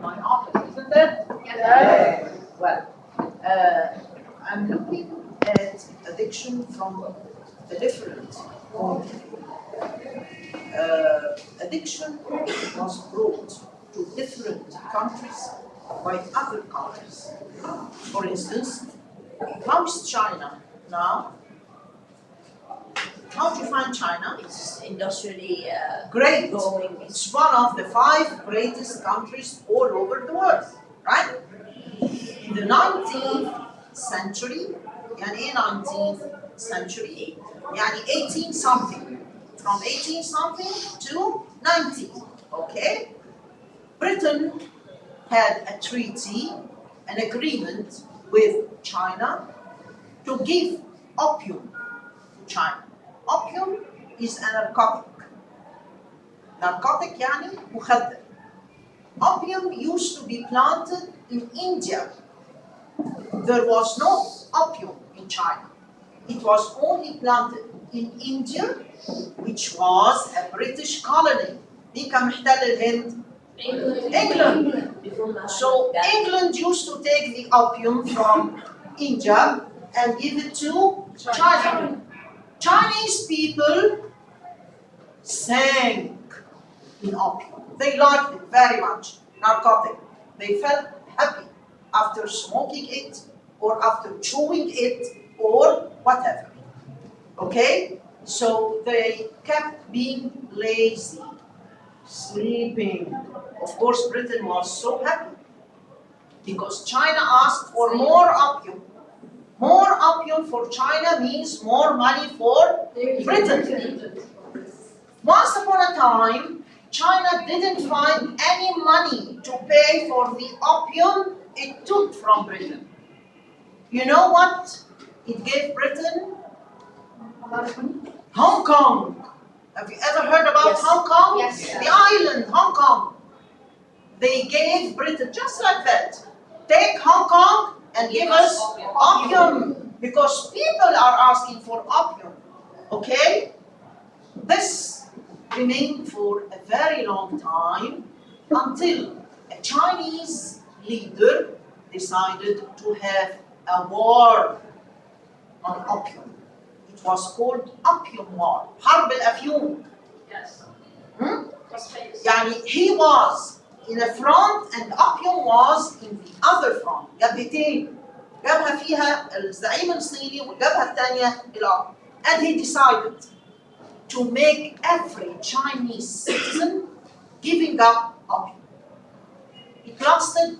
my office, isn't it? Yes. Well, I'm looking at addiction from a different point of view. Addiction was brought to different countries by other countries. For instance, how is China now? How do you find China? It's industrially Great. growing. It's one of the 5 greatest countries all over the world, right? In the 19th century, يعني 19th century, يعني 18 something, from 18 something to 19, okay? Britain had a treaty, an agreement with China to give opium to China. Opium is a narcotic. Narcotic يعني مخدر. Opium used to be planted in India. There was no opium in China. It was only planted in India, which was a British colony. مين كان محتل الهند؟ England. So England used to take the opium from India and give it to China. Chinese people sank in opium. They liked it very much, narcotic. They felt happy after smoking it or after chewing it or whatever. Okay? So they kept being lazy, sleeping. Of course, Britain was so happy because China asked for more opium. More opium for China means more money for Britain. Once upon a time, China didn't find any money to pay for the opium it took from Britain. You know what it gave Britain? Hong Kong. Have you ever heard about Yes. Hong Kong? Yes. The island, Hong Kong. They gave Britain, just like that, take Hong Kong and give us opium. Because people are asking for opium. Okay? This remained for a very long time until a Chinese leader decided to have a war on opium. It was called Opium War. حرب الأفيون. Yes. يعني he was in the front and opium was in the other front. جبهتين. جبهة فيها الزعيم الصيني والجبهة الثانية الأوبيوم. And he decided to make every Chinese citizen giving up opium.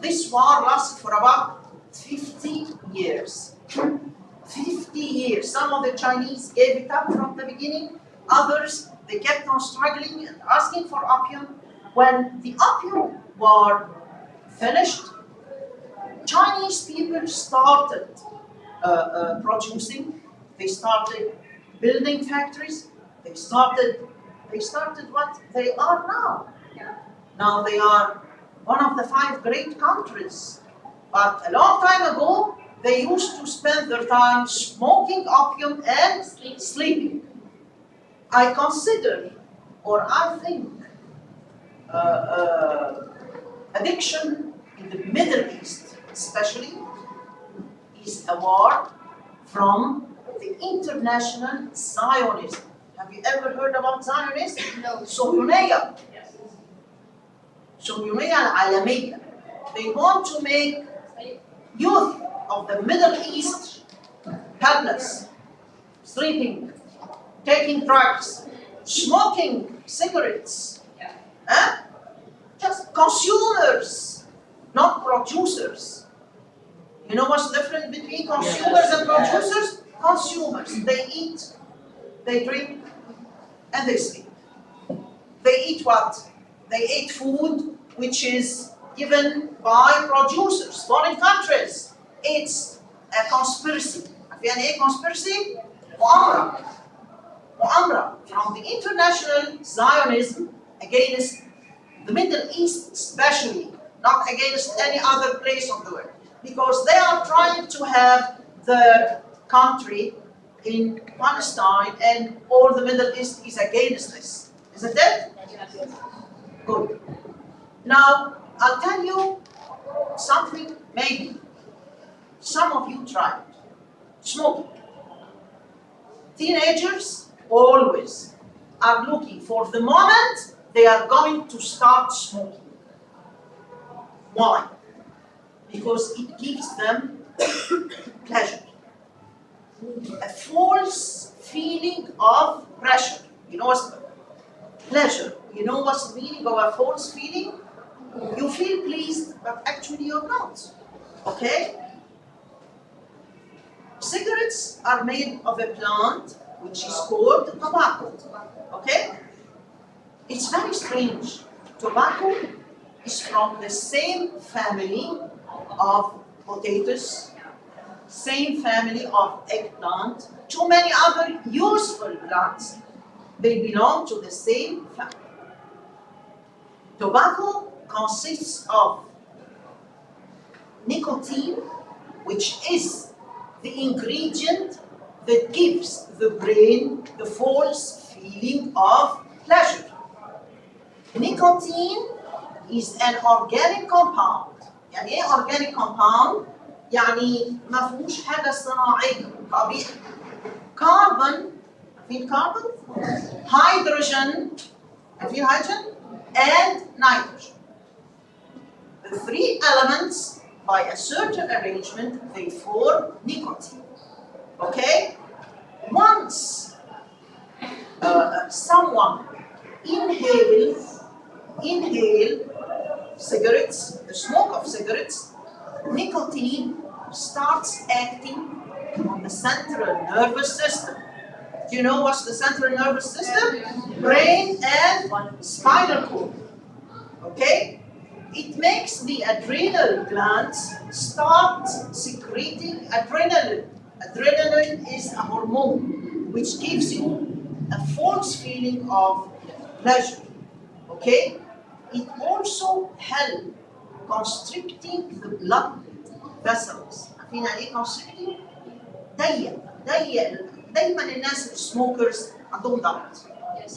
This war lasted for about 50 years. 50 years. Some of the Chinese gave it up from the beginning. Others, they kept on struggling and asking for opium. When the opium war finished, Chinese people started producing. They started building factories. They started what they are now. Now they are one of the 5 great countries. But a long time ago, they used to spend their time smoking opium and sleeping. I consider, or I think, addiction in the Middle East, especially, is a war from the international Zionism. Have you ever heard about Zionism? No. صهيونية. Yes. صهيونية العالمية. They want to make youth of the Middle East helpless, sleeping, taking drugs, smoking cigarettes. Huh? Just consumers, not producers. You know what's the difference between consumers and producers? Consumers. They eat, they drink, and they sleep. They eat what? They eat food which is given by producers, foreign countries. It's a conspiracy. يعني ايه conspiracy? مؤامرة. مؤامرة from the international Zionism against the Middle East especially, not against any other place of the world. Because they are trying to have their country in Palestine and all the Middle East is against this. Isn't it? Good. Now, I'll tell you something maybe some of you tried. Smoking. Teenagers always are looking for the moment they are going to start smoking. Why? Because it gives them pleasure. A false feeling of pressure. You know what's pleasure? You know what's the meaning of a false feeling? You feel pleased, but actually you're not. Okay? Cigarettes are made of a plant which is called tobacco. Okay? It's very strange. Tobacco is from the same family of potatoes, same family of eggplant, too many other useful plants. They belong to the same family. Tobacco consists of nicotine, which is the ingredient that gives the brain the false feeling of pleasure. Nicotine is an organic compound. يعني ايه organic compound؟ يعني ما فيهوش حاجة صناعية طبيعي. Carbon، عارفين carbon؟ Hydrogen، عارفين hydrogen؟ And nitrogen. The three elements, by a certain arrangement, they form nicotine. Okay? Once someone inhales cigarettes, the smoke of cigarettes, nicotine starts acting on the central nervous system. Do you know what's the central nervous system? Brain and spinal cord. Okay? It makes the adrenal glands start secreting adrenaline. Adrenaline is a hormone which gives you a false feeling of pleasure. Okay? It also helps constricting the blood vessels. عارفين يعني ايه constricting؟ ضيق دايما الناس السموكرز عندهم ضغط.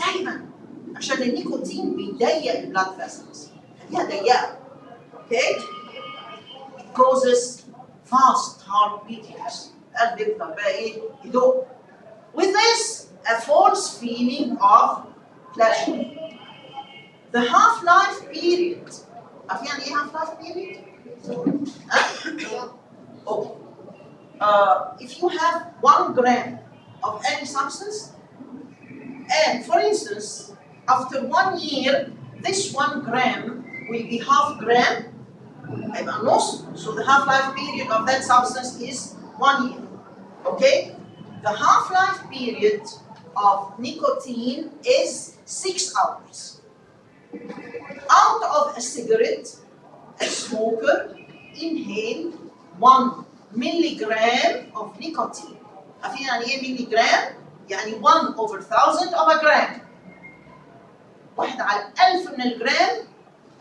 دايما عشان النيكوتين بيضيق البلاد فيسلز. خليها ضيقه. Okay? It causes fast heart beatings. القلب يفضل بقى ايه؟ يدق. With this, a false feeling of pleasure. The half-life period. عارفين يعني ايه half-life period؟ Okay. If you have 1 gram of any substance, and for instance, after 1 year, this 1 gram will be half gram, so the half-life period of that substance is 1 year. Okay? The half-life period of nicotine is 6 hours. Out of a cigarette, a smoker inhaled 1 milligram of nicotine. عارفين يعني ايه مليجرام؟ يعني 1 over 1000 of a gram. 1 على 1000 من الجرام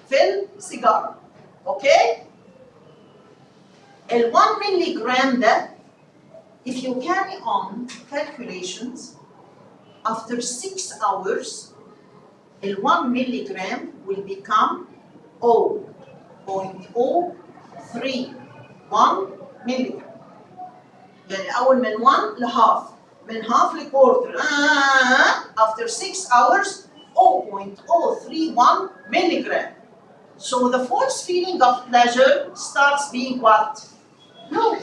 في السيجارة. اوكي؟ ال 1 milligram ده, if you carry on calculations, after 6 hours, ال 1 milligram will become 0.031 milligram. يعني أول من 1 لهاف، من half لquarter. After 6 hours, 0.031 milligram. So the false feeling of pleasure starts being what? No.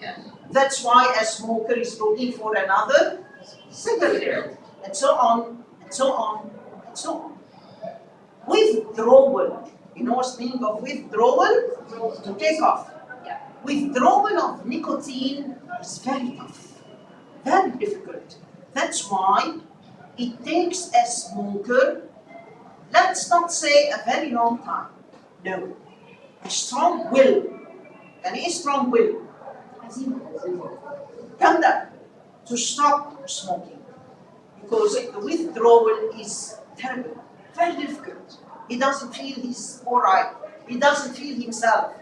Yeah. That's why a smoker is looking for another cigarette, and so on, and so on, and so on. Withdrawal. You know what's the meaning of withdrawal? To take off. Yeah. Withdrawal of nicotine is very tough, very difficult. That's why it takes a smoker, let's not say a very long time, no, a strong will. And a strong will جامدة to stop smoking, because the withdrawal is terrible, very difficult. He doesn't feel he's all right. He doesn't feel himself.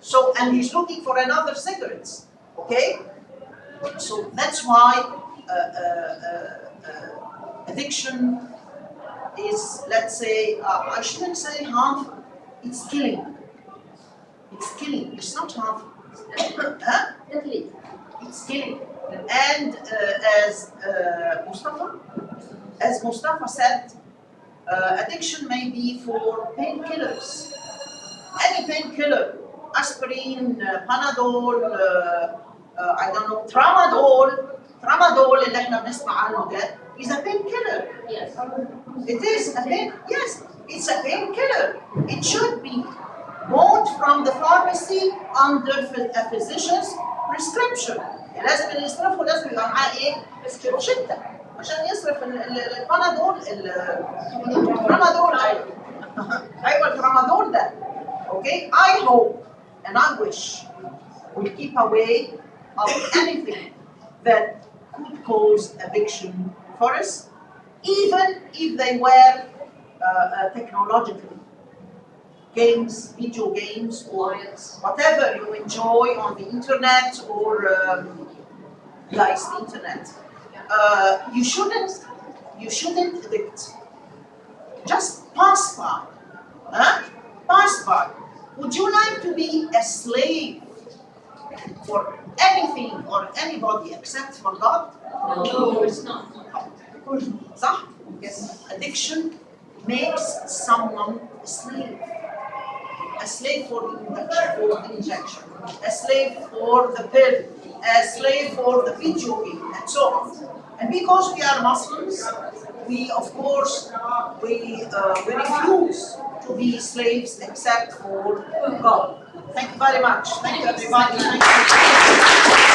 So, and he's looking for another cigarettes. Okay? So that's why addiction is, let's say, I shouldn't say harmful, It's killing. It's killing. It's not harmful. Huh? Definitely. It's killing. And as Mustafa said, addiction may be for painkillers. Any painkiller, aspirin, Panadol, I don't know, tramadol اللي احنا بنسمع عنه ده is a painkiller. Yes. It is a pain. Yes, it's a painkiller. It should be bought from the pharmacy under a physician's prescription. لازم اللي يصرفه لازم يبقى معاه ايه؟ شتة عشان يصرف البانادول الترامادول ايوه ايوه الترامادول ده. Okay, I hope and I wish we'll keep away of anything that could cause addiction for us, even if they were technological games, video games, or whatever you enjoy on the internet or guys, the internet. You shouldn't addict. Just pass by. Huh? Pass by. Would you like to be a slave for anything or anybody except for God? No, it's not. صح? Yes. Addiction makes someone a slave. A slave for the injection, a slave for the pill, a slave for the video game, and so on. And because we are Muslims, we of course we refuse to be slaves except for God. Thank you very much. Thank you everybody. Thank you.